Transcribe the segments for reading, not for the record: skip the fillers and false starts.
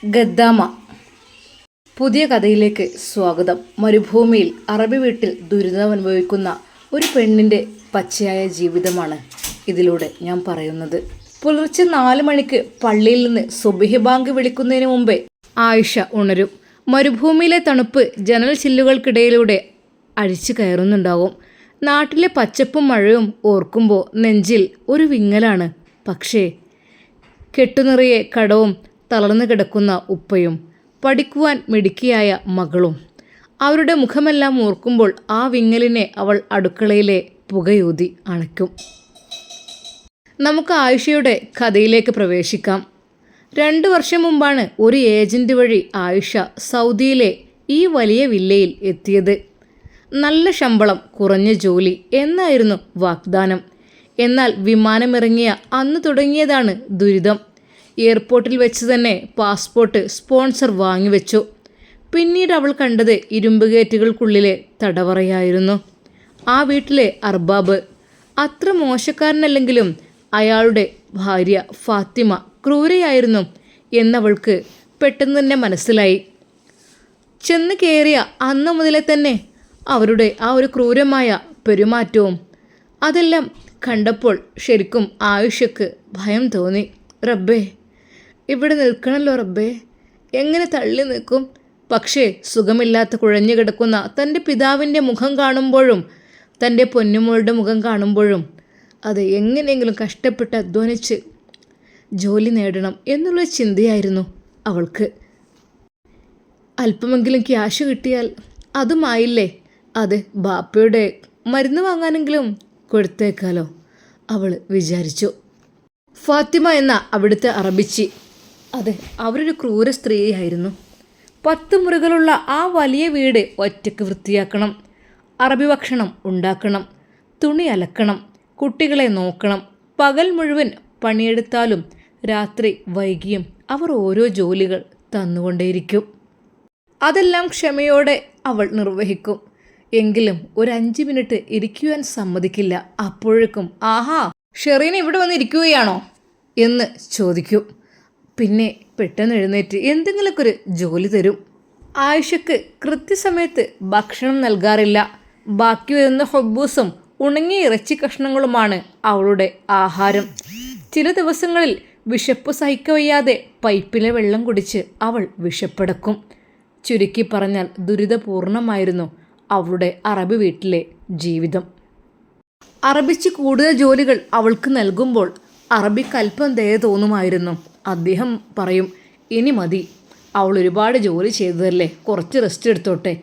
ഗദ്ദാമ. പുതിയ കഥയിലേക്ക് സ്വാഗതം. മരുഭൂമിയിൽ അറബി വീട്ടിൽ ദുരിതമനുഭവിക്കുന്ന ഒരു പെണ്ണിൻ്റെ പച്ചയായ ജീവിതമാണ് ഇതിലൂടെ ഞാൻ പറയുന്നത്. പുലർച്ചെ 4 മണിക്ക് പള്ളിയിൽ നിന്ന് സുബ്ഹി ബാങ്ക് വിളിക്കുന്നതിന് മുമ്പേ ആയിഷ ഉണരും. മരുഭൂമിയിലെ തണുപ്പ് ജനൽ ചില്ലുകൾക്കിടയിലൂടെ അഴിച്ചു കയറുന്നുണ്ടാവും. നാട്ടിലെ പച്ചപ്പും മഴയും ഓർക്കുമ്പോൾ നെഞ്ചിൽ ഒരു വിങ്ങലാണ്. പക്ഷേ കെട്ടുനിറയെ കടവും തളർന്നു കിടക്കുന്ന ഉപ്പയും പഠിക്കുവാൻ മിടുക്കിയായ മകളും, അവരുടെ മുഖമെല്ലാം ഓർക്കുമ്പോൾ ആ വിങ്ങലിനെ അവൾ അടുക്കളയിലെ പുകയൂതി അണയ്ക്കും. നമുക്ക് ആയിഷയുടെ കഥയിലേക്ക് പ്രവേശിക്കാം. 2 വർഷം മുമ്പാണ് ഒരു ഏജന്റ് വഴി ആയിഷ സൗദിയിലെ ഈ വലിയ വില്ലയിൽ എത്തിയത്. നല്ല ശമ്പളം, കുറഞ്ഞ ജോലി എന്നായിരുന്നു വാഗ്ദാനം. എന്നാൽ വിമാനമിറങ്ങിയ അന്ന് തുടങ്ങിയതാണ് ദുരിതം. എയർപോർട്ടിൽ വെച്ച് തന്നെ പാസ്പോർട്ട് സ്പോൺസർ വാങ്ങിവെച്ചു. പിന്നീട് അവൾ കണ്ടത് ഇരുമ്പ് ഗേറ്റുകൾക്കുള്ളിലെ തടവറയായിരുന്നു. ആ വീട്ടിലെ അർബാബ് അത്ര മോശക്കാരനല്ലെങ്കിലും അയാളുടെ ഭാര്യ ഫാത്തിമ ക്രൂരയായിരുന്നു എന്നവൾക്ക് പെട്ടെന്ന് തന്നെ മനസ്സിലായി. ചെന്ന് കയറിയ അന്ന് മുതലേ തന്നെ അവരുടെ ആ ഒരു ക്രൂരമായ പെരുമാറ്റവും അതെല്ലാം കണ്ടപ്പോൾ ശരിക്കും ആയിഷയ്ക്ക് ഭയം തോന്നി. റബ്ബേ, ഇവിടെ നിൽക്കണമല്ലോ റബ്ബേ, എങ്ങനെ തള്ളി നിൽക്കും? പക്ഷേ സുഖമില്ലാത്ത കുഴഞ്ഞു കിടക്കുന്ന തൻ്റെ പിതാവിൻ്റെ മുഖം കാണുമ്പോഴും തൻ്റെ പൊന്നുമോളുടെ മുഖം കാണുമ്പോഴും അത് എങ്ങനെയെങ്കിലും കഷ്ടപ്പെട്ട് അധ്വാനിച്ച് ജോലി നേടണം എന്നുള്ള ചിന്തയായിരുന്നു അവൾക്ക്. അല്പമെങ്കിലും ക്യാഷ് കിട്ടിയാൽ അതുമായില്ലേ, അത് ബാപ്പയുടെ മരുന്ന് വാങ്ങാനെങ്കിലും കൊടുത്തേക്കാലോ അവൾ വിചാരിച്ചു. ഫാത്തിമ എന്ന അവിടുത്തെ അറബിച്ചി, അത് അവരൊരു ക്രൂര സ്ത്രീയായിരുന്നു. 10 മുറികളുള്ള ആ വലിയ വീട് ഒറ്റയ്ക്ക് വൃത്തിയാക്കണം, അറബി ഭക്ഷണം ഉണ്ടാക്കണം, തുണി അലക്കണം, കുട്ടികളെ നോക്കണം. പകൽ മുഴുവൻ പണിയെടുത്താലും രാത്രി വൈകിയും അവർ ഓരോ ജോലികൾ തന്നുകൊണ്ടേയിരിക്കും. അതെല്ലാം ക്ഷമയോടെ അവൾ നിർവഹിക്കും. എങ്കിലും ഒരു 5 മിനിറ്റ് ഇരിക്കുവാൻ സമ്മതിക്കില്ല. അപ്പോഴേക്കും ആഹാ, ഷെറീൻ ഇവിടെ വന്ന് ഇരിക്കുകയാണോ എന്ന് ചോദിക്കും. പിന്നെ പെട്ടെന്ന് എഴുന്നേറ്റ് എന്തെങ്കിലുമൊക്കെ ഒരു ജോലി തരും. ആയിഷയ്ക്ക് കൃത്യസമയത്ത് ഭക്ഷണം നൽകാറില്ല. ബാക്കി വരുന്ന ഹൊബൂസും ഉണങ്ങിയ ഇറച്ചി കഷ്ണങ്ങളുമാണ് അവളുടെ ആഹാരം. ചില ദിവസങ്ങളിൽ വിശപ്പ് സഹിക്കവയ്യാതെ പൈപ്പിലെ വെള്ളം കുടിച്ച് അവൾ വിശപ്പടക്കും. ചുരുക്കി പറഞ്ഞാൽ ദുരിതപൂർണമായിരുന്നു അവളുടെ അറബി വീട്ടിലെ ജീവിതം. അറബിച്ച് കൂടുതൽ ജോലികൾ അവൾക്ക് നൽകുമ്പോൾ അറബിക്ക് അല്പം ദയ തോന്നുമായിരുന്നു. അദ്ദേഹം പറയും, ഇനി മതി, അവൾ ഒരുപാട് ജോലി ചെയ്തതല്ലേ, കുറച്ച് റെസ്റ്റ് എടുത്തോട്ടെ.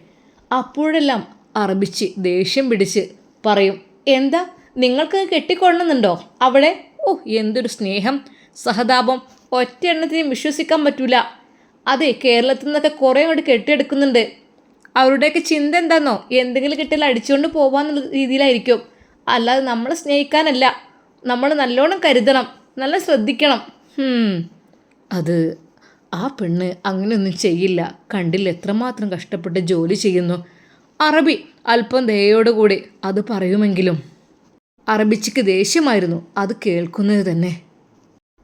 അപ്പോഴെല്ലാം അറബിച്ച് ദേഷ്യം പിടിച്ച് പറയും, എന്താ നിങ്ങൾക്ക് കെട്ടിക്കൊള്ളുന്നുണ്ടോ അവളെ? ഓ, എന്തൊരു സ്നേഹം, സഹതാപം, ഒറ്റ എണ്ണത്തിനും വിശ്വസിക്കാൻ പറ്റൂല. അതെ, കേരളത്തിൽ നിന്നൊക്കെ കുറേ അങ്ങോട്ട് കെട്ടിയെടുക്കുന്നുണ്ട്. അവരുടെയൊക്കെ ചിന്ത എന്താണെന്നോ, എന്തെങ്കിലും കിട്ടിയാൽ അടിച്ചുകൊണ്ട് പോകാന്നുള്ള രീതിയിലായിരിക്കും. അല്ലാതെ നമ്മളെ സ്നേഹിക്കാനല്ല. നമ്മൾ നല്ലോണം കരുതണം, നല്ല ശ്രദ്ധിക്കണം. അത് ആ പെണ്ണ് അങ്ങനെയൊന്നും ചെയ്യില്ല. കണ്ടില്ല എത്രമാത്രം കഷ്ടപ്പെട്ട് ജോലി ചെയ്യുന്നു. അറബി അല്പം ദയോടുകൂടി അത് പറയുമെങ്കിലും അറബിച്ചിക്ക് ദേഷ്യമായിരുന്നു അത് കേൾക്കുന്നത് തന്നെ.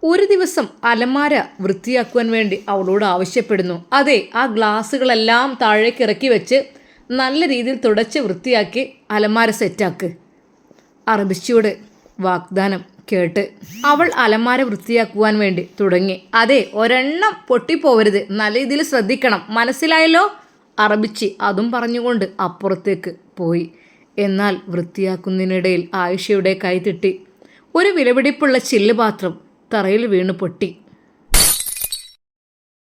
ഒരു ദിവസം അലമാര വൃത്തിയാക്കുവാൻ വേണ്ടി അവളോട് ആവശ്യപ്പെടുന്നു. അതെ, ആ ഗ്ലാസ്സുകളെല്ലാം താഴേക്ക് ഇറക്കി വെച്ച് നല്ല രീതിയിൽ തുടച്ച് വൃത്തിയാക്കി അലമാര സെറ്റാക്ക്. അറബിച്ചിയോട് വാഗ്ദാനം കേട്ട് അവൾ അലമാര വൃത്തിയാക്കുവാൻ വേണ്ടി തുടങ്ങി. അതെ, ഒരെണ്ണം പൊട്ടിപ്പോവരുത്, നല്ല രീതിയിൽ ശ്രദ്ധിക്കണം, മനസ്സിലായല്ലോ? അറബിച്ചി അതും പറഞ്ഞുകൊണ്ട് അപ്പുറത്തേക്ക് പോയി. എന്നാൽ വൃത്തിയാക്കുന്നതിനിടയിൽ ആയിഷയുടെ കൈ തെറ്റി ഒരു വിലപിടിപ്പുള്ള ചില്ല് പാത്രം തറയിൽ വീണ് പൊട്ടി.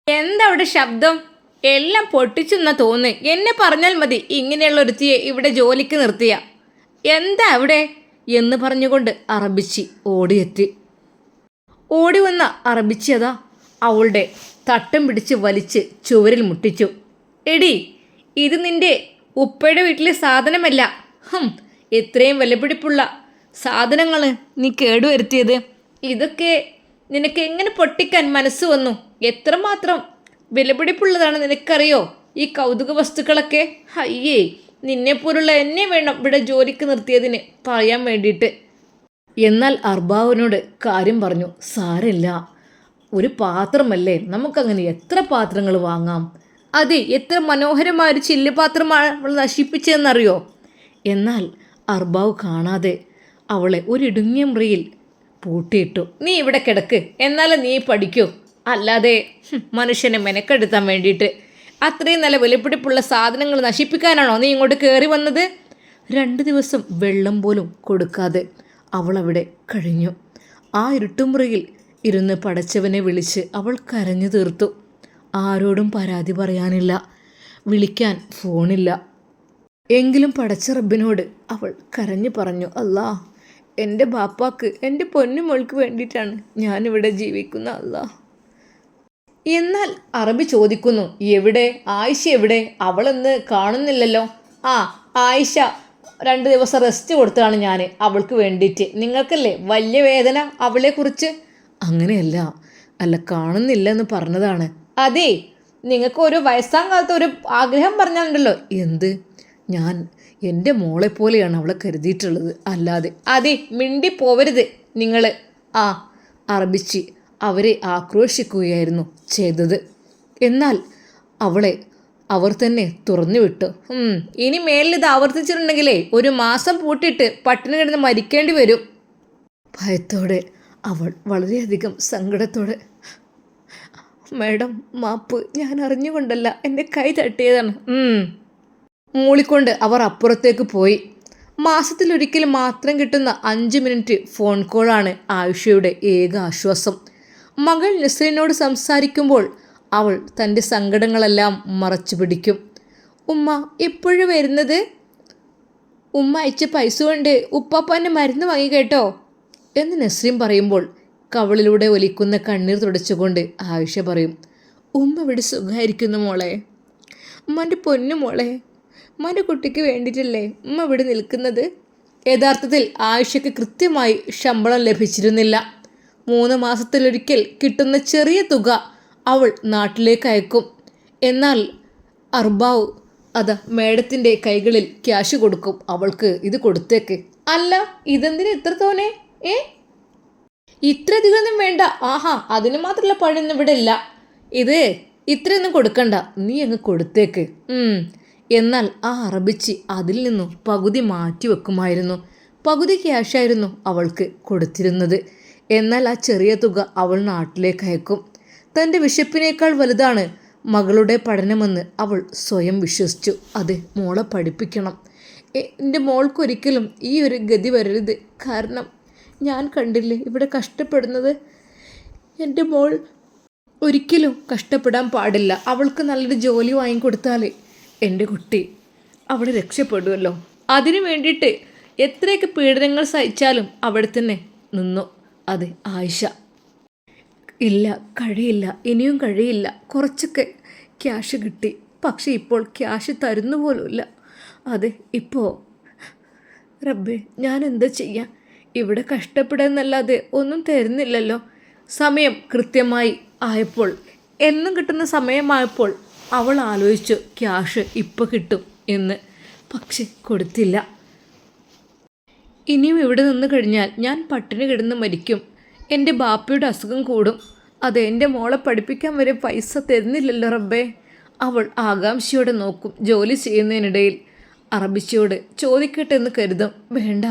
എന്താ അവിടെ ശബ്ദം? എല്ലാം പൊട്ടിച്ചെന്നാ തോന്നുന്നു. എന്നെ പറഞ്ഞാൽ മതി, ഇങ്ങനെയുള്ള ഒരുത്തിയെ ഇവിടെ ജോലിക്ക് നിർത്തിയ. എന്താ അവിടെ എന്ന് പറഞ്ഞുകൊണ്ട് അറബിച്ചി ഓടിയെത്തി. ഓടി വന്ന അറബിച്ചി അതാ അവളുടെ തട്ടം പിടിച്ച് വലിച്ച് ചുവരിൽ മുട്ടിച്ചു. എടി, ഇത് നിന്റെ ഉപ്പയുടെ വീട്ടിലെ സാധനമല്ല. എത്രയും വിലപിടിപ്പുള്ള സാധനങ്ങൾ നീ കേടുവരുത്തിയത്. ഇതൊക്കെ നിനക്ക് എങ്ങനെ പൊട്ടിക്കാൻ മനസ്സ് വന്നു? എത്രമാത്രം വിലപിടിപ്പുള്ളതാണ് നിനക്കറിയോ ഈ കൗതുക വസ്തുക്കളൊക്കെ? അയ്യേ, നിന്നെപ്പോലുള്ള എന്നെ വേണം ഇവിടെ ജോലിക്ക് നിർത്തിയതിന് പറയാൻ വേണ്ടിയിട്ട്. എന്നാൽ അർബാവിനോട് കാര്യം പറഞ്ഞു. സാരമില്ല, ഒരു പാത്രമല്ലേ, നമുക്കങ്ങനെ എത്ര പാത്രങ്ങൾ വാങ്ങാം. അതെ, എത്ര മനോഹരമായ ഒരു ചില്ലുപാത്രമാണ് അവൾ നശിപ്പിച്ചതെന്നറിയോ. എന്നാൽ അർബാവ് കാണാതെ അവളെ ഒരു ഇടുങ്ങിയ മുറിയിൽ പൂട്ടിയിട്ടു. നീ ഇവിടെ കിടക്ക്, എന്നാലും നീ പഠിക്കൂ. അല്ലാതെ മനുഷ്യനെ മെനക്കെടുത്താൻ വേണ്ടിയിട്ട് അത്രയും നല്ല വിലപിടിപ്പുള്ള സാധനങ്ങൾ നശിപ്പിക്കാനാണോ നീ ഇങ്ങോട്ട് കയറി വന്നത്? 2 ദിവസം വെള്ളം പോലും കൊടുക്കാതെ അവളവിടെ കഴിഞ്ഞു. ആ ഇരുട്ടുമുറിയിൽ ഇരുന്ന് പടച്ചവനെ വിളിച്ച് അവൾ കരഞ്ഞു തീർത്തു. ആരോടും പരാതി പറയാനില്ല, വിളിക്കാൻ ഫോണില്ല. എങ്കിലും പടച്ച റബ്ബിനോട് അവൾ കരഞ്ഞു പറഞ്ഞു, അല്ലാ, എൻ്റെ ബാപ്പാക്ക്, എൻ്റെ പൊന്നുമോൾക്ക് വേണ്ടിയിട്ടാണ് ഞാനിവിടെ ജീവിക്കുന്ന അല്ലാ. എന്നാൽ അറബി ചോദിക്കുന്നു, എവിടെ ആയിഷ, എവിടെ? അവളെന്ന് കാണുന്നില്ലല്ലോ. ആ, ആയിഷ 2 ദിവസം റെസ്റ്റ് കൊടുത്തതാണ് ഞാൻ അവൾക്ക് വേണ്ടിയിട്ട്. നിങ്ങൾക്കല്ലേ വലിയ വേദന അവളെക്കുറിച്ച്? അങ്ങനെയല്ല, അല്ല കാണുന്നില്ലെന്ന് പറഞ്ഞതാണ്. അതെ, നിങ്ങൾക്ക് ഒരു വയസ്സാം കാലത്ത് ഒരു ആഗ്രഹം പറഞ്ഞാലുണ്ടല്ലോ. എന്ത്? ഞാൻ എൻ്റെ മോളെ പോലെയാണ് അവളെ കരുതിയിട്ടുള്ളത്, അല്ലാതെ. അതെ, മിണ്ടി പോവരുത് നിങ്ങൾ. ആ, അറബിച്ചി അവരെ ആക്രോശിക്കുകയായിരുന്നു ചെയ്തത്. എന്നാൽ അവളെ അവർ തന്നെ തുറന്നു വിട്ടു. ഇനി മേലിൽ ഇത് ആവർത്തിച്ചിട്ടുണ്ടെങ്കിലേ 1 മാസം പൂട്ടിയിട്ട് പട്ടിണി കിടന്ന് മരിക്കേണ്ടി വരും. ഭയത്തോടെ അവൾ വളരെയധികം സങ്കടത്തോടെ, മാഡം മാപ്പ്, ഞാൻ അറിഞ്ഞുകൊണ്ടല്ല, എൻ്റെ കൈ തട്ടിയതാണ് മൂളിക്കൊണ്ട് അവർ അപ്പുറത്തേക്ക് പോയി. മാസത്തിലൊരിക്കൽ മാത്രം കിട്ടുന്ന 5 മിനിറ്റ് ഫോൺ കോളാണ് ആയിഷയുടെ ഏക ആശ്വാസം. മകൾ നസ്രീനോട് സംസാരിക്കുമ്പോൾ അവൾ തൻ്റെ സങ്കടങ്ങളെല്ലാം മറച്ചു പിടിക്കും. ഉമ്മ എപ്പോഴും വരുന്നത്? ഉമ്മ അയച്ച പൈസ കൊണ്ട് ഉപ്പാപ്പാൻ്റെ മരുന്ന് വാങ്ങി കേട്ടോ എന്ന് നസ്രീൻ പറയുമ്പോൾ കവളിലൂടെ ഒലിക്കുന്ന കണ്ണീർ തുടച്ചുകൊണ്ട് ആയിഷ പറയും, ഉമ്മ ഇവിടെ സുഖമായിരിക്കുന്നു മോളെ, ഉമ്മൻ്റെ പൊന്നു മോളെ, ഉമ്മൻ്റെ കുട്ടിക്ക് വേണ്ടിയിട്ടല്ലേ ഉമ്മ ഇവിടെ നിൽക്കുന്നത്. യഥാർത്ഥത്തിൽ ആയിഷയ്ക്ക് കൃത്യമായി ശമ്പളം ലഭിച്ചിരുന്നില്ല. 3 മാസത്തിലൊരിക്കൽ കിട്ടുന്ന ചെറിയ തുക അവൾ നാട്ടിലേക്ക് അയക്കും. എന്നാൽ അർബാവ് അതാ മേഡത്തിൻ്റെ കൈകളിൽ ക്യാഷ് കൊടുക്കും. അവൾക്ക് ഇത് കൊടുത്തേക്ക്. അല്ല, ഇതെന്തിന് ഇത്ര തോനെ? ഇത്രയധികമൊന്നും വേണ്ട. ആഹാ, അതിന് മാത്രമുള്ള പഴയൊന്നും ഇവിടെ ഇല്ല. ഇത് ഇത്രയൊന്നും കൊടുക്കണ്ട, നീ അങ്ങ് കൊടുത്തേക്ക്. എന്നാൽ ആ അറബിച്ചി അതിൽ നിന്നും പകുതി മാറ്റി വെക്കുമായിരുന്നു. പകുതി ക്യാഷായിരുന്നു അവൾക്ക് കൊടുത്തിരുന്നത്. എന്നാൽ ആ ചെറിയ തുക അവൾ നാട്ടിലേക്ക് അയക്കും. തൻ്റെ വിശപ്പിനേക്കാൾ വലുതാണ് മകളുടെ പഠനമെന്ന് അവൾ സ്വയം വിശ്വസിച്ചു. അതെ, മോളെ പഠിപ്പിക്കണം. എൻ്റെ മോൾക്കൊരിക്കലും ഈ ഒരു ഗതി വരരുത്. കാരണം ഞാൻ കണ്ടില്ലേ ഇവിടെ കഷ്ടപ്പെടുന്നത്. എൻ്റെ മോൾ ഒരിക്കലും കഷ്ടപ്പെടാൻ പാടില്ല. അവൾക്ക് നല്ലൊരു ജോലി വാങ്ങിക്കൊടുത്താലേ എൻ്റെ കുട്ടി അവിടെ രക്ഷപ്പെടുമല്ലോ. അതിനു വേണ്ടിയിട്ട് എത്രയൊക്കെ പീഡനങ്ങൾ സഹിച്ചാലും അവിടെ തന്നെ നിന്നു. അതെ ആയിഷ. ഇല്ല, കഴിയില്ല, ഇനിയും കഴിയില്ല. കുറച്ചൊക്കെ ക്യാഷ് കിട്ടി, പക്ഷെ ഇപ്പോൾ ക്യാഷ് തരുന്നു പോലുമില്ല. അതെ, ഇപ്പോൾ റബ്ബേ, ഞാൻ എന്താ ചെയ്യാം? ഇവിടെ കഷ്ടപ്പെടാന്നല്ലാതെ ഒന്നും തരുന്നില്ലല്ലോ. സമയം കൃത്യമായി ആയപ്പോൾ, എന്നും കിട്ടുന്ന സമയമായപ്പോൾ അവൾ ആലോചിച്ചു ക്യാഷ് ഇപ്പോൾ കിട്ടും എന്ന്. പക്ഷെ കൊടുത്തില്ല. ഇനിയും ഇവിടെ നിന്ന് കഴിഞ്ഞാൽ ഞാൻ പട്ടിണി കിടന്ന് മരിക്കും. എൻ്റെ ബാപ്പയുടെ അസുഖം കൂടും. അത് എൻ്റെ മോളെ പഠിപ്പിക്കാൻ വരെ പൈസ തരുന്നില്ലല്ലോ റബ്ബേ. അവൾ ആകാംക്ഷയോടെ നോക്കും. ജോലി ചെയ്യുന്നതിനിടയിൽ അറബിച്ചയോട് ചോദിക്കട്ടെ എന്ന് കരുതും. വേണ്ട,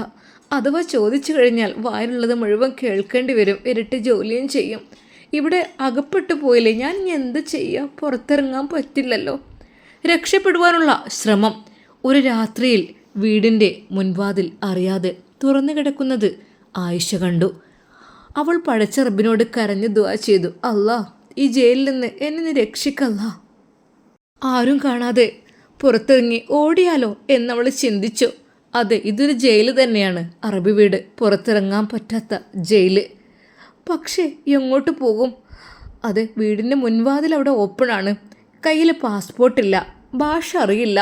അഥവാ ചോദിച്ചു കഴിഞ്ഞാൽ വായിലുള്ളത് മുഴുവൻ കേൾക്കേണ്ടി വരും. ഇരട്ടി ജോലിയും ചെയ്യും. ഇവിടെ അകപ്പെട്ടു പോയില്ലേ, ഞാൻ എന്ത് ചെയ്യുക? പുറത്തിറങ്ങാൻ പറ്റില്ലല്ലോ. രക്ഷപ്പെടുവാനുള്ള ശ്രമം. ഒരു രാത്രിയിൽ വീടിൻ്റെ മുൻവാതിൽ അറിയാതെ തുറന്നു കിടക്കുന്നത് ആയിഷ കണ്ടു. അവൾ പടച്ച റബ്ബിനോട് കരഞ്ഞു ദുആ ചെയ്തു, അല്ലാ, ഈ ജയിലിൽ നിന്ന് എന്നെ നീ രക്ഷിക്കല്ല. ആരും കാണാതെ പുറത്തിറങ്ങി ഓടിയാലോ എന്നവൾ ചിന്തിച്ചു. അതെ, ഇതൊരു ജയിൽ തന്നെയാണ്, അറബി വീട്, പുറത്തിറങ്ങാൻ പറ്റാത്ത ജയില്. പക്ഷേ എങ്ങോട്ട് പോകും? അതെ, വീടിൻ്റെ മുൻവാതിൽ അവിടെ ഓപ്പണാണ്. കയ്യിൽ പാസ്പോർട്ടില്ല, ഭാഷ അറിയില്ല.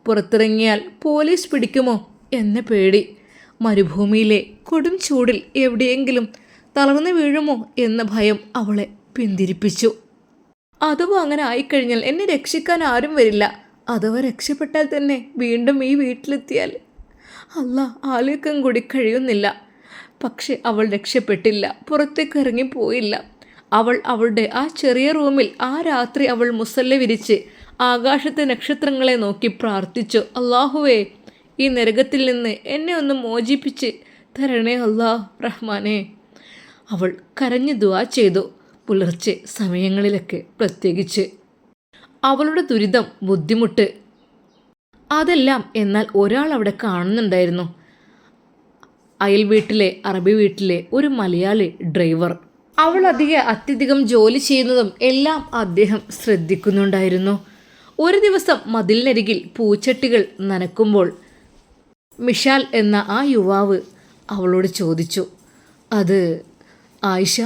പുറത്തിറങ്ങിയാൽ പോലീസ് പിടിക്കുമോ എന്ന പേടി. മരുഭൂമിയിലെ കൊടും ചൂടിൽ എവിടെയെങ്കിലും തളർന്നു വീഴുമോ എന്ന ഭയം അവളെ പിന്തിരിപ്പിച്ചു. അഥവാ അങ്ങനെ ആയിക്കഴിഞ്ഞാൽ എന്നെ രക്ഷിക്കാൻ ആരും വരില്ല. അഥവാ രക്ഷപ്പെട്ടാൽ തന്നെ വീണ്ടും ഈ വീട്ടിലെത്തിയാൽ അല്ലാ, ആലോചിക്കാൻ കൂടി കഴിയുന്നില്ല. പക്ഷെ അവൾ രക്ഷപ്പെട്ടില്ല, പുറത്തേക്ക് ഇറങ്ങിപ്പോയില്ല. അവൾ അവളുടെ ആ ചെറിയ റൂമിൽ ആ രാത്രി അവൾ മുസല്ല വിരിച്ച് ആകാശത്തെ നക്ഷത്രങ്ങളെ നോക്കി പ്രാർത്ഥിച്ചു. അല്ലാഹുവേ, ഈ നരകത്തിൽ നിന്ന് എന്നെ ഒന്ന് മോചിപ്പിച്ച് തരണേ അല്ലാഹ് റഹ്മാനേ. അവൾ കരഞ്ഞു ദുആ ചെയ്തു. പുലർച്ചെ സമയങ്ങളിലൊക്കെ പ്രത്യേകിച്ച് അവളുടെ ദുരിതം, ബുദ്ധിമുട്ട്, അതെല്ലാം എന്നാൽ ഒരാൾ അവിടെ കാണുന്നുണ്ടായിരുന്നു. അയൽ വീട്ടിലെ അറബി വീട്ടിലെ ഒരു മലയാളി ഡ്രൈവർ. അവൾ അത്യധികം ജോലി ചെയ്യുന്നതും എല്ലാം അദ്ദേഹം ശ്രദ്ധിക്കുന്നുണ്ടായിരുന്നു. ഒരു ദിവസം മതിലിനരികിൽ പൂച്ചട്ടികൾ നനക്കുമ്പോൾ മിഷാൽ എന്ന ആ യുവാവ് അവളോട് ചോദിച്ചു, അത് ആയിഷ,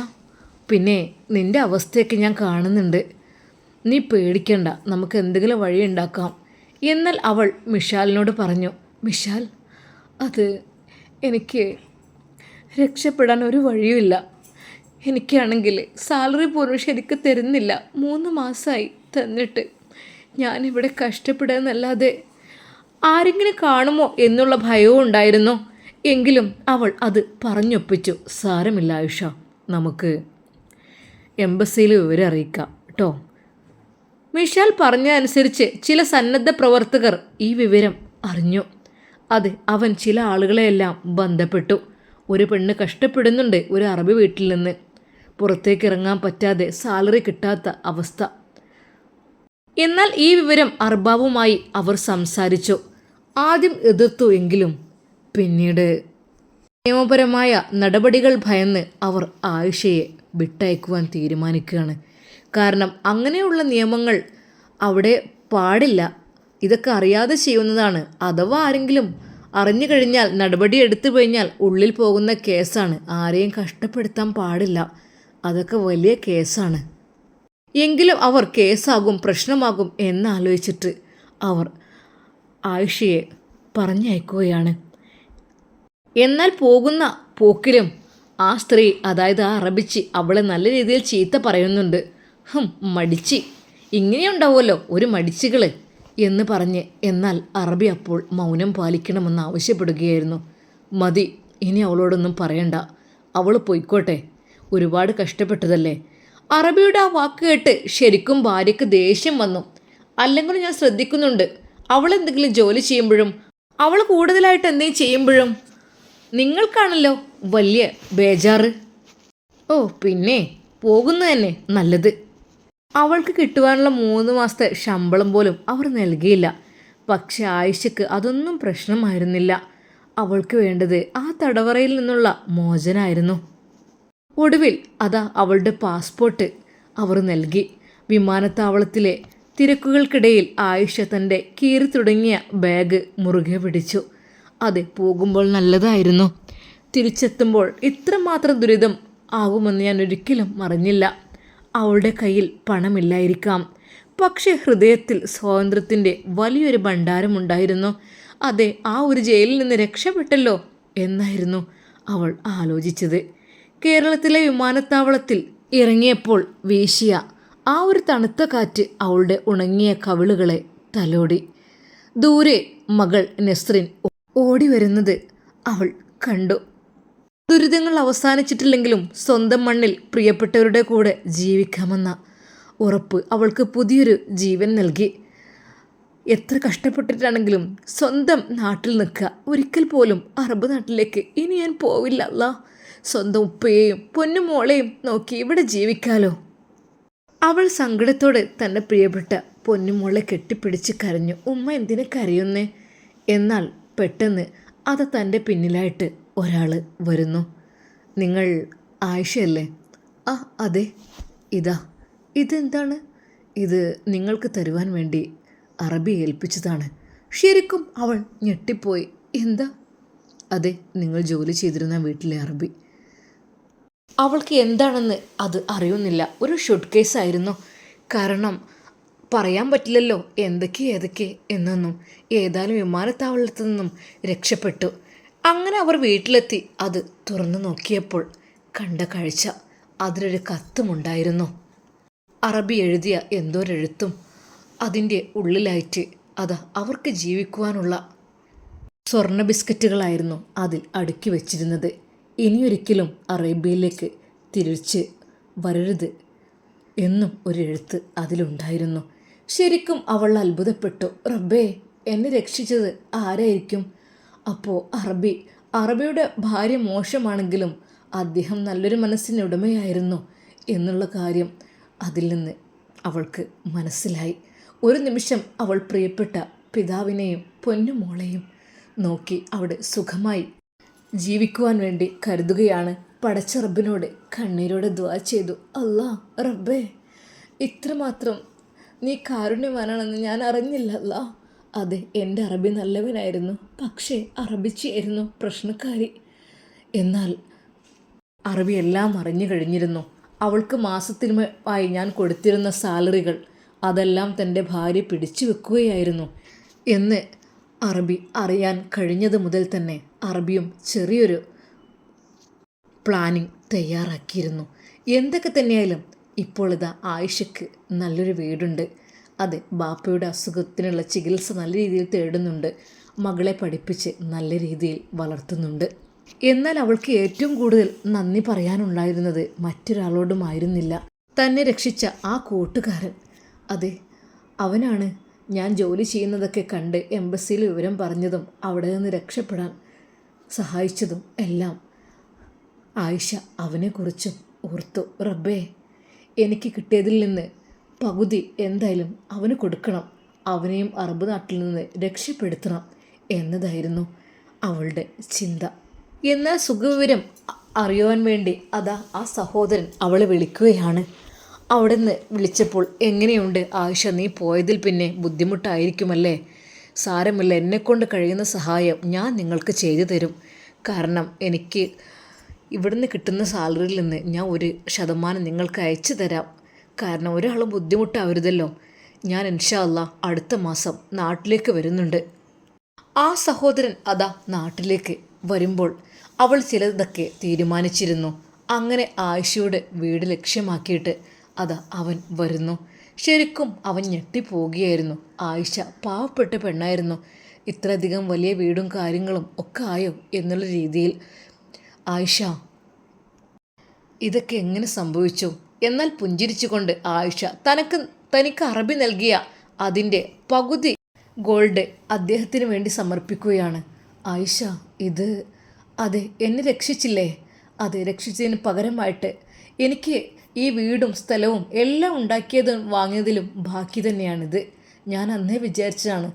പിന്നെ നിൻ്റെ അവസ്ഥയൊക്കെ ഞാൻ കാണുന്നുണ്ട്, നീ പേടിക്കണ്ട, നമുക്ക് എന്തെങ്കിലും വഴി ഉണ്ടാക്കാം. എന്നാൽ അവൾ മിഷാലിനോട് പറഞ്ഞു, മിഷാൽ, അത് എനിക്ക് രക്ഷപ്പെടാൻ ഒരു വഴിയുമില്ല. എനിക്കാണെങ്കിൽ സാലറി പോലും ശരിക്കും തരുന്നില്ല. 3 മാസമായി തന്നിട്ട്. ഞാനിവിടെ കഷ്ടപ്പെടുന്നല്ലാതെ ആരെങ്കിലും കാണുമോ എന്നുള്ള ഭയവും ഉണ്ടായിരുന്നു. എങ്കിലും അവൾ അത് പറഞ്ഞൊപ്പിച്ചു. സാരമില്ല ആയിഷ, നമുക്ക് എംബസിയിൽ വിവരം അറിയിക്കാം കേട്ടോ. മിഷാൽ പറഞ്ഞ അനുസരിച്ച് ചില സന്നദ്ധ പ്രവർത്തകർ ഈ വിവരം അറിഞ്ഞു. അത് അവൻ ചില ആളുകളെയെല്ലാം ബന്ധപ്പെട്ടു. ഒരു പെണ്ണ് കഷ്ടപ്പെടുന്നുണ്ട് ഒരു അറബി വീട്ടിൽ നിന്ന്, പുറത്തേക്ക് ഇറങ്ങാൻ പറ്റാതെ, സാലറി കിട്ടാത്ത അവസ്ഥ. എന്നാൽ ഈ വിവരം അർബാബുമായി അവർ സംസാരിച്ചു. ആദ്യം എതിർത്തു എങ്കിലും പിന്നീട് നിയമപരമായ നടപടികൾ ഭയന്ന് അവർ ആയിഷയെ വിട്ടയക്കുവാൻ തീരുമാനിക്കുകയാണ്. കാരണം അങ്ങനെയുള്ള നിയമങ്ങൾ അവിടെ പാടില്ല. ഇതൊക്കെ അറിയാതെ ചെയ്യുന്നതാണ്. അഥവാ ആരെങ്കിലും അറിഞ്ഞു കഴിഞ്ഞാൽ, നടപടി എടുത്തു കഴിഞ്ഞാൽ ഉള്ളിൽ പോകുന്ന കേസാണ്. ആരെയും കഷ്ടപ്പെടുത്താൻ പാടില്ല. അതൊക്കെ വലിയ കേസാണ്. എങ്കിലും അവർ കേസാകും, പ്രശ്നമാകും എന്നാലോചിച്ചിട്ട് അവർ ആയിഷയെ പറഞ്ഞയക്കുകയാണ്. എന്നാൽ പോകുന്ന പോക്കിലും ആ സ്ത്രീ, അതായത് ആ അറബിച്ചി, അവളെ നല്ല രീതിയിൽ ചീത്ത പറയുന്നുണ്ട്. മടിച്ചി, ഇങ്ങനെയുണ്ടാവുമല്ലോ ഒരു മടിച്ചികൾ എന്ന് പറഞ്ഞ്. എന്നാൽ അറബി അപ്പോൾ മൗനം പാലിക്കണമെന്ന് ആവശ്യപ്പെടുകയായിരുന്നു. മതി, ഇനി അവളോടൊന്നും പറയണ്ട, അവൾ പൊയ്ക്കോട്ടെ, ഒരുപാട് കഷ്ടപ്പെട്ടതല്ലേ. അറബിയുടെ ആ വാക്ക് കേട്ട് ശരിക്കും ഭാര്യയ്ക്ക് ദേഷ്യം വന്നു. അല്ലെങ്കിൽ ഞാൻ ശ്രദ്ധിക്കുന്നുണ്ട്, അവൾ എന്തെങ്കിലും ജോലി ചെയ്യുമ്പോഴും അവൾ കൂടുതലായിട്ട് എന്തെങ്കിലും ചെയ്യുമ്പോഴും നിങ്ങൾക്കാണല്ലോ വലിയ ബേജാറ്. ഓ പിന്നെ പോകുന്നത് തന്നെ നല്ലത്. അവൾക്ക് കിട്ടുവാനുള്ള 3 മാസത്തെ ശമ്പളം പോലും അവർ നൽകിയില്ല. പക്ഷെ ആയിഷയ്ക്ക് അതൊന്നും പ്രശ്നമായിരുന്നില്ല. അവൾക്ക് വേണ്ടത് ആ തടവറയിൽ നിന്നുള്ള മോചനമായിരുന്നു. ഒടുവിൽ അതാ അവളുടെ പാസ്പോർട്ട് അവർ നൽകി. വിമാനത്താവളത്തിലെ തിരക്കുകൾക്കിടയിൽ ആയിഷ തൻ്റെ കീറി തുടങ്ങിയ ബാഗ് മുറുകെ പിടിച്ചു. അതെ, പോകുമ്പോൾ നല്ലതായിരുന്നു. തിരിച്ചെത്തുമ്പോൾ ഇത്രമാത്രം ദുരിതം ആകുമെന്ന് ഞാൻ ഒരിക്കലും അറിഞ്ഞില്ല. അവളുടെ കയ്യിൽ പണമില്ലായിരിക്കാം, പക്ഷേ ഹൃദയത്തിൽ സ്വാതന്ത്ര്യത്തിൻ്റെ വലിയൊരു ഭണ്ഡാരമുണ്ടായിരുന്നു. അതെ, ആ ഒരു ജയിലിൽ നിന്ന് രക്ഷപ്പെട്ടല്ലോ എന്നായിരുന്നു അവൾ ആലോചിച്ചത്. കേരളത്തിലെ വിമാനത്താവളത്തിൽ ഇറങ്ങിയപ്പോൾ വീശിയ ആ ഒരു തണുത്ത കാറ്റ് അവളുടെ ഉണങ്ങിയ കവിളുകളെ തലോടി. ദൂരെ മകൾ നസ്രിൻ ഓടി വരുന്നത് അവൾ കണ്ടു. ദുരിതങ്ങൾ അവസാനിച്ചിട്ടില്ലെങ്കിലും സ്വന്തം മണ്ണിൽ പ്രിയപ്പെട്ടവരുടെ കൂടെ ജീവിക്കാമെന്ന ഉറപ്പ് അവൾക്ക് പുതിയൊരു ജീവൻ നൽകി. എത്ര കഷ്ടപ്പെട്ടിട്ടാണെങ്കിലും സ്വന്തം നാട്ടിൽ നിൽക്കുക. ഒരിക്കൽ പോലും അറബ് നാട്ടിലേക്ക് ഇനി ഞാൻ പോവില്ല. അല്ല, സ്വന്തം ഉപ്പയെയും പൊന്നുമോളെയും നോക്കി ഇവിടെ ജീവിക്കാലോ. അവൾ സങ്കടത്തോടെ തൻ്റെ പ്രിയപ്പെട്ട പൊന്നുമോളെ കെട്ടിപ്പിടിച്ച് കരഞ്ഞു. ഉമ്മ എന്തിനെ കരയുന്നേ? എന്നാൽ പെട്ടെന്ന് അത് തൻ്റെ പിന്നിലായിട്ട് ഒരാൾ വരുന്നു. നിങ്ങൾ ആയിഷയല്ലേ? ആ അതെ. ഇതെന്താണ്? ഇത് നിങ്ങൾക്ക് തരുവാൻ വേണ്ടി അറബി ഏൽപ്പിച്ചതാണ്. ശരിക്കും അവൾ ഞെട്ടിപ്പോയി. എന്താ? അതെ, നിങ്ങൾ ജോലി ചെയ്തിരുന്ന വീട്ടിലെ അറബി. അവൾക്ക് എന്താണെന്ന് അത് അറിയുന്നില്ല. ഒരു ഷൂട്ട് കേസായിരുന്നു. കാരണം പറയാൻ പറ്റില്ലല്ലോ ഏതൊക്കെ എന്നൊന്നും. ഏതായാലും വിമാനത്താവളത്തിൽ നിന്നും രക്ഷപ്പെട്ടു. അങ്ങനെ അവർ വീട്ടിലെത്തി. അത് തുറന്നു നോക്കിയപ്പോൾ കണ്ട കാഴ്ച, അതിലൊരു കത്തുമുണ്ടായിരുന്നു. അറബി എഴുതിയ എന്തോരെഴുത്തും അതിൻ്റെ ഉള്ളിലായിട്ട് അതാ അവർക്ക് ജീവിക്കുവാനുള്ള സ്വർണ്ണ ബിസ്ക്കറ്റുകളായിരുന്നു അതിൽ അടുക്കി വച്ചിരുന്നത്. ഇനിയൊരിക്കലും അറേബ്യയിലേക്ക് തിരിച്ച് വരരുത് എന്നും ഒരെഴുത്ത് അതിലുണ്ടായിരുന്നു. ശരിക്കും അവൾ അത്ഭുതപ്പെട്ടു. റബ്ബേ, എന്നെ രക്ഷിച്ചത് ആരായിരിക്കും? അപ്പോൾ അറബിയുടെ ഭാര്യ മോശമാണെങ്കിലും അദ്ദേഹം നല്ലൊരു മനസ്സിന് ഉടമയായിരുന്നു എന്നുള്ള കാര്യം അതിൽ നിന്ന് അവൾക്ക് മനസ്സിലായി. ഒരു നിമിഷം അവൾ പ്രിയപ്പെട്ട പിതാവിനെയും പൊന്നുമോളെയും നോക്കി അവിടെ സുഖമായി ജീവിക്കുവാൻ വേണ്ടി കരുതുകയാണ്. പടച്ച റബ്ബിനോട് കണ്ണീരോടെ ദുആ ചെയ്തു. അല്ലാ റബ്ബേ, ഇത്രമാത്രം നീ കാരുണ്യവാനാണെന്ന് ഞാൻ അറിഞ്ഞില്ല അല്ലാ. അതെ, എൻ്റെ അറബി നല്ലവനായിരുന്നു, പക്ഷേ അറബിച്ചിയായിരുന്നു പ്രശ്നക്കാരി. എന്നാൽ അറബി എല്ലാം അറിഞ്ഞു കഴിഞ്ഞിരുന്നു. അവൾക്ക് മാസത്തിനുമായി ഞാൻ കൊടുത്തിരുന്ന സാലറികൾ അതെല്ലാം തൻ്റെ ഭാര്യ പിടിച്ചു വെക്കുകയായിരുന്നു എന്ന് അറബി അറിയാൻ കഴിഞ്ഞത് മുതൽ തന്നെ അറബിയും ചെറിയൊരു പ്ലാനിങ് തയ്യാറാക്കിയിരുന്നു. എന്തൊക്കെ തന്നെയായാലും ഇപ്പോൾ ഇതാ ആയിഷയ്ക്ക് നല്ലൊരു വീടുണ്ട്. അതെ, ബാപ്പയുടെ അസുഖത്തിനുള്ള ചികിത്സ നല്ല രീതിയിൽ തേടുന്നുണ്ട്. മകളെ പഠിപ്പിച്ച് നല്ല രീതിയിൽ വളർത്തുന്നുണ്ട്. എന്നാൽ അവൾക്ക് ഏറ്റവും കൂടുതൽ നന്ദി പറയാനുണ്ടായിരുന്നത് മറ്റൊരാളോടുമായിരുന്നില്ല. തന്നെ രക്ഷിച്ച ആ കൂട്ടുകാരൻ. അതെ, അവനാണ് ഞാൻ ജോലി ചെയ്യുന്നതൊക്കെ കണ്ട് എംബസിയിൽ വിവരം പറഞ്ഞതും അവിടെ നിന്ന് രക്ഷപ്പെടാൻ സഹായിച്ചതും എല്ലാം. ആയിഷ അവനെക്കുറിച്ചും ഓർത്തു. റബ്ബേ, എനിക്ക് കിട്ടിയതിൽ നിന്ന് പകുതി എന്തായാലും അവന് കൊടുക്കണം, അവനെയും അറബ് നാട്ടിൽ നിന്ന് രക്ഷപ്പെടുത്തണം എന്നതായിരുന്നു അവളുടെ ചിന്ത. എന്നാൽ സുഖവിവരം അറിയുവാൻ വേണ്ടി അതാ ആ സഹോദരൻ അവളെ വിളിക്കുകയാണ്. അവിടെ നിന്ന് വിളിച്ചപ്പോൾ, എങ്ങനെയുണ്ട് ആയിഷ, നീ പോയതിൽ പിന്നെ ബുദ്ധിമുട്ടായിരിക്കുമല്ലേ? സാരമില്ല, എന്നെക്കൊണ്ട് കഴിയുന്ന സഹായം ഞാൻ നിങ്ങൾക്ക് ചെയ്തു തരും. കാരണം എനിക്ക് ഇവിടുന്ന് കിട്ടുന്ന സാലറിയിൽ നിന്ന് ഞാൻ 1% നിങ്ങൾക്ക് അയച്ചു തരാം. കാരണം ഒരാളും ബുദ്ധിമുട്ടാവരുതല്ലോ. ഞാൻ ഇൻഷാ അല്ലാ അടുത്ത മാസം നാട്ടിലേക്ക് വരുന്നുണ്ട്. ആ സഹോദരൻ അതാ നാട്ടിലേക്ക് വരുമ്പോൾ അവൾ ചിലതൊക്കെ തീരുമാനിച്ചിരുന്നു. അങ്ങനെ ആയിഷയുടെ വീട് ലക്ഷ്യമാക്കിയിട്ട് അതാ അവൻ വരുന്നു. ശരിക്കും അവൻ ഞെട്ടിപ്പോവുകയായിരുന്നു. ആയിഷ പാവപ്പെട്ട പെണ്ണായിരുന്നു. ഇത്രയധികം വലിയ വീടും കാര്യങ്ങളും ഒക്കെ ആയോ എന്നുള്ള രീതിയിൽ ആയിഷ ഇതൊക്കെ എങ്ങനെ സംഭവിച്ചു? എന്നാൽ പുഞ്ചിരിച്ചുകൊണ്ട് ആയിഷ തനിക്ക് അറബി നൽകിയ അതിൻ്റെ പകുതി ഗോൾഡ് അദ്ദേഹത്തിന് വേണ്ടി സമർപ്പിക്കുകയാണ്. ആയിഷ, ഇത് അതെ, എന്നെ രക്ഷിച്ചില്ലേ? അതെ, രക്ഷിച്ചതിന് പകരമായിട്ട് എനിക്ക് ഈ വീടും സ്ഥലവും എല്ലാം ഉണ്ടാക്കിയതും വാങ്ങിയതിലും ബാക്കി തന്നെയാണിത്. ഞാൻ അന്നേ വിചാരിച്ചതാണ്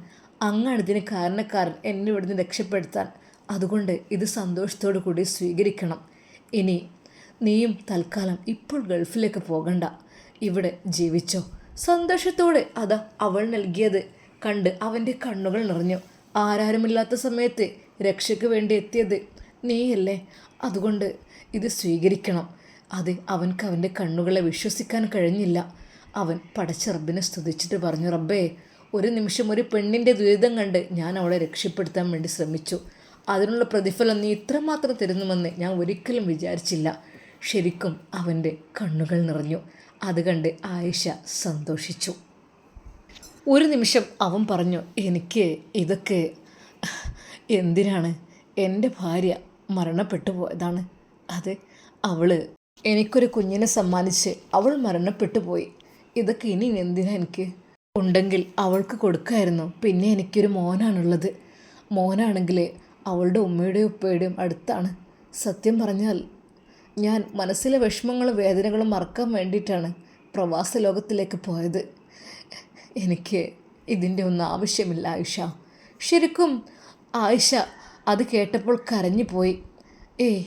അങ്ങാണ് ഇതിന് കാരണക്കാരൻ എന്നെ ഇവിടുന്ന് രക്ഷപ്പെടുത്താൻ. അതുകൊണ്ട് ഇത് സന്തോഷത്തോടു കൂടി സ്വീകരിക്കണം. ഇനി നീയും തൽക്കാലം ഇപ്പോൾ ഗൾഫിലേക്ക് പോകണ്ട, ഇവിടെ ജീവിച്ചോ. സന്തോഷത്തോടെ അതാ അവൾ നൽകിയത് കണ്ട് അവൻ്റെ കണ്ണുകൾ നിറഞ്ഞു. ആരാരുമില്ലാത്ത സമയത്ത് രക്ഷയ്ക്ക് വേണ്ടി എത്തിയത് നീയല്ലേ, അതുകൊണ്ട് ഇത് സ്വീകരിക്കണം. അത് അവൻ്റെ കണ്ണുകളെ വിശ്വസിക്കാൻ കഴിഞ്ഞില്ല. അവൻ പടച്ച റബ്ബിനെ സ്തുതിച്ചിട്ട് പറഞ്ഞു, റബ്ബേ, ഒരു നിമിഷം ഒരു പെണ്ണിൻ്റെ ദുരിതം കണ്ട് ഞാൻ അവളെ രക്ഷപ്പെടുത്താൻ വേണ്ടി ശ്രമിച്ചു. അതിനുള്ള പ്രതിഫലം നീ ഇത്രമാത്രം തരുന്നുമെന്ന് ഞാൻ ഒരിക്കലും വിചാരിച്ചില്ല. ശരിക്കും അവൻ്റെ കണ്ണുകൾ നിറഞ്ഞു. അത് കണ്ട് ആയിഷ സന്തോഷിച്ചു. ഒരു നിമിഷം അവൻ പറഞ്ഞു, എനിക്ക് ഇതൊക്കെ എന്തിനാണ്? എൻ്റെ ഭാര്യ മരണപ്പെട്ടു പോയതാണ്. അത് അവൾ എനിക്കൊരു കുഞ്ഞിനെ സമ്മാനിച്ച് അവൾ മരണപ്പെട്ടു പോയി. ഇതൊക്കെ ഇനി എന്തിനാ? എനിക്ക് ഉണ്ടെങ്കിൽ അവൾക്ക് കൊടുക്കായിരുന്നു. പിന്നെ എനിക്കൊരു മോനാണുള്ളത്. മോനാണെങ്കിൽ അവളുടെ ഉമ്മയുടെയും ഉപ്പയുടെയും അടുത്താണ്. സത്യം പറഞ്ഞാൽ ഞാൻ മനസ്സിലെ വിഷമങ്ങളും വേദനകളും മറക്കാൻ വേണ്ടിയിട്ടാണ് പ്രവാസ ലോകത്തിലേക്ക് പോയത്. എനിക്ക് ഇതിൻ്റെ ഒന്നും ആവശ്യമില്ല ആയിഷ. ശരിക്കും ആയിഷ അത് കേട്ടപ്പോൾ കരഞ്ഞു പോയി. ഏയ്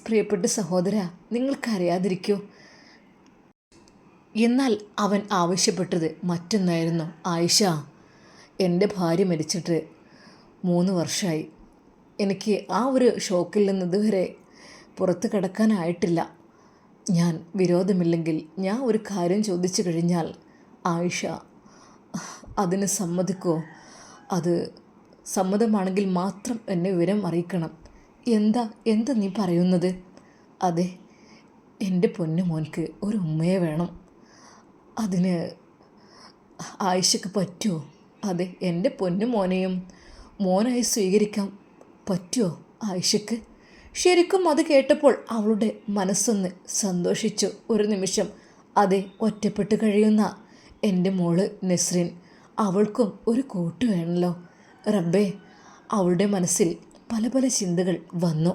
പ്രിയപ്പെട്ട സഹോദര, നിങ്ങൾക്കറിയാതിരിക്കൂ. എന്നാൽ അവൻ ആവശ്യപ്പെട്ടത് മറ്റൊന്നായിരുന്നു. ആയിഷ, എൻ്റെ ഭാര്യ മരിച്ചിട്ട് 3 വർഷമായി. എനിക്ക് ആ ഒരു ഷോക്കിൽ നിന്ന് ഇതുവരെ പുറത്ത് കിടക്കാനായിട്ടില്ല. ഞാൻ വിരോധമില്ലെങ്കിൽ ഞാൻ ഒരു കാര്യം ചോദിച്ചു കഴിഞ്ഞാൽ ആയിഷ അതിന് സമ്മതിക്കോ? അത് സമ്മതമാണെങ്കിൽ മാത്രം എന്നെ വിവരം അറിയിക്കണം. എന്താ നീ പറയുന്നത്? അതെ, എൻ്റെ പൊന്നു മോൻക്ക് ഒരു ഉമ്മയെ വേണം. അതിന് ആയിഷയ്ക്ക് പറ്റുമോ? അതെ, എൻ്റെ പൊന്നു മോനെയും മോനായി സ്വീകരിക്കാൻ പറ്റുമോ ആയിഷയ്ക്ക്? ശരിക്കും അത് കേട്ടപ്പോൾ അവളുടെ മനസ്സൊന്ന് സന്തോഷിച്ചു. ഒരു നിമിഷം അതെ, ഒറ്റപ്പെട്ട് കഴിയുന്ന എൻ്റെ മോള് നെസ്രിൻ, അവൾക്കും ഒരു കൂട്ട് വേണമല്ലോ. റബ്ബേ, അവളുടെ മനസ്സിൽ പല പല ചിന്തകൾ വന്നു.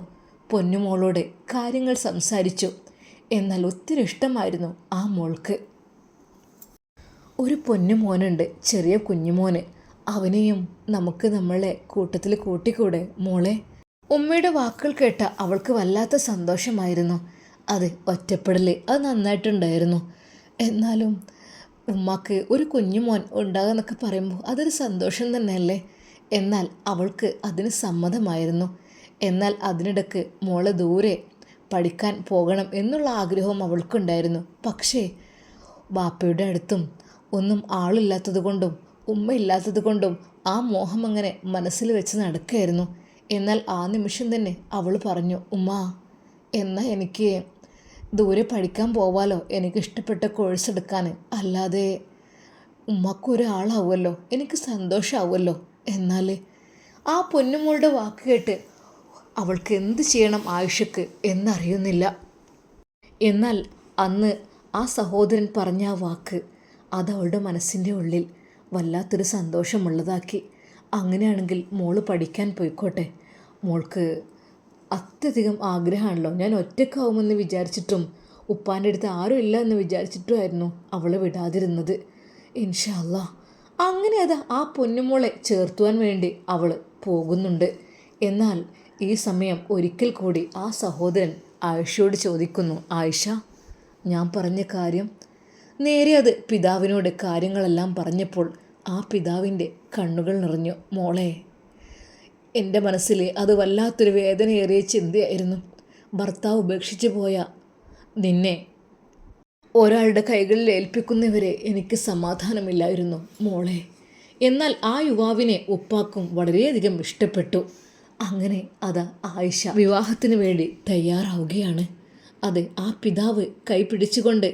പൊന്നുമോളോട് കാര്യങ്ങൾ സംസാരിച്ചു. എന്നാൽ ഒത്തിരി ഇഷ്ടമായിരുന്നു ആ മോൾക്ക്. ഒരു പൊന്നുമോനുണ്ട്, ചെറിയ കുഞ്ഞുമോന്. അവനെയും നമുക്ക് നമ്മളെ കൂട്ടത്തിൽ കൂട്ടിക്കൂടെ മോളെ? ഉമ്മയുടെ വാക്കുകൾ കേട്ട അവൾക്ക് വല്ലാത്ത സന്തോഷമായിരുന്നു. അത് ഒറ്റപ്പെടൽ അത് നന്നായിട്ടുണ്ടായിരുന്നു. എന്നാലും ഉമ്മാക്ക് ഒരു കുഞ്ഞുമോൻ ഉണ്ടാകുന്നൊക്കെ പറയുമ്പോൾ അതൊരു സന്തോഷം തന്നെയല്ലേ? എന്നാൽ അവൾക്ക് അതിന് സമ്മതമായിരുന്നു. എന്നാൽ അതിനിടയ്ക്ക് മോളെ ദൂരെ പഠിക്കാൻ പോകണം എന്നുള്ള ആഗ്രഹവും അവൾക്കുണ്ടായിരുന്നു. പക്ഷേ ബാപ്പയുടെ അടുത്തും ഒന്നും ആളില്ലാത്തത് കൊണ്ടും ഉമ്മയില്ലാത്തത് കൊണ്ടും ആ മോഹം അങ്ങനെ മനസ്സിൽ വെച്ച് നടക്കുകയായിരുന്നു. എന്നാൽ ആ നിമിഷം തന്നെ അവൾ പറഞ്ഞു, ഉമ്മ, എന്നാൽ എനിക്ക് ദൂരെ പഠിക്കാൻ പോവാലോ, എനിക്കിഷ്ടപ്പെട്ട കോഴ്സ് എടുക്കാൻ. അല്ലാതെ ഉമ്മക്കൊരാളാവുമല്ലോ, എനിക്ക് സന്തോഷമാവുമല്ലോ. എന്നാൽ ആ പൊന്നുമോളുടെ വാക്ക് കേട്ട് അവൾക്ക് എന്ത് ചെയ്യണം ആയിഷക്ക് എന്നറിയുന്നില്ല. എന്നാൽ അന്ന് ആ സഹോദരൻ പറഞ്ഞ ആ വാക്ക് അതവളുടെ മനസ്സിൻ്റെ ഉള്ളിൽ വല്ലാത്തൊരു സന്തോഷമുള്ളതാക്കി. അങ്ങനെയാണെങ്കിൽ മോള് പഠിക്കാൻ പോയിക്കോട്ടെ, മോൾക്ക് അത്യധികം ആഗ്രഹമാണല്ലോ. ഞാൻ ഒറ്റക്കാവുമെന്ന് വിചാരിച്ചിട്ടും ഉപ്പാൻ്റെ അടുത്ത് ആരും ഇല്ല എന്ന് വിചാരിച്ചിട്ടുമായിരുന്നു അവളെ വിടാതിരുന്നത്. ഇൻഷാ അല്ലാ, അങ്ങനെ അത് ആ പൊന്നുമോളെ ചേർത്തുവാൻ വേണ്ടി അവൾ പോകുന്നുണ്ട്. എന്നാൽ ഈ സമയം ഒരിക്കൽ കൂടി ആ സഹോദരൻ ആയിഷയോട് ചോദിക്കുന്നു, ആയിഷ, ഞാൻ പറഞ്ഞ കാര്യം? നേരെ അത് പിതാവിനോട് കാര്യങ്ങളെല്ലാം പറഞ്ഞപ്പോൾ ആ പിതാവിൻ്റെ കണ്ണുകൾ നിറഞ്ഞു. മോളെ, എൻ്റെ മനസ്സിൽ അത് വല്ലാത്തൊരു വേദനയേറിയ ചിന്തയായിരുന്നു. ഭർത്താവ് ഉപേക്ഷിച്ചു പോയ നിന്നെ ഒരാളുടെ കൈകളിൽ ഏൽപ്പിക്കുന്നവരെ എനിക്ക് സമാധാനമില്ലായിരുന്നു മോളെ. എന്നാൽ ആ യുവാവിനെ ഉപ്പാക്കും വളരെയധികം ഇഷ്ടപ്പെട്ടു. അങ്ങനെ അത് ആയിഷ വിവാഹത്തിന് വേണ്ടി തയ്യാറാവുകയാണ്. അത് ആ പിതാവ് കൈപിടിച്ചുകൊണ്ട്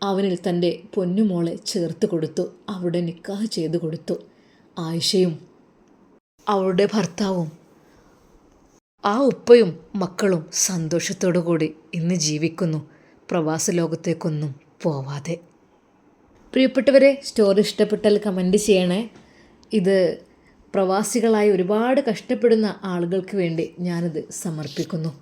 അവനിൽ തൻ്റെ പൊന്നുമോളെ ചേർത്ത് കൊടുത്തു. അവിടെ നിക്കാഹ് ചെയ്തു കൊടുത്തു. ആയിഷയും അവളുടെ ഭർത്താവും ആ ഉപ്പയും മക്കളും സന്തോഷത്തോടു കൂടി ഇന്ന് ജീവിക്കുന്നു, പ്രവാസ ലോകത്തേക്കൊന്നും പോവാതെ. പ്രിയപ്പെട്ടവരെ, സ്റ്റോറി ഇഷ്ടപ്പെട്ടാൽ കമൻറ്റ് ചെയ്യണേ. ഇത് പ്രവാസികളായി ഒരുപാട് കഷ്ടപ്പെടുന്ന ആളുകൾക്ക് വേണ്ടി ഞാനിത് സമർപ്പിക്കുന്നു.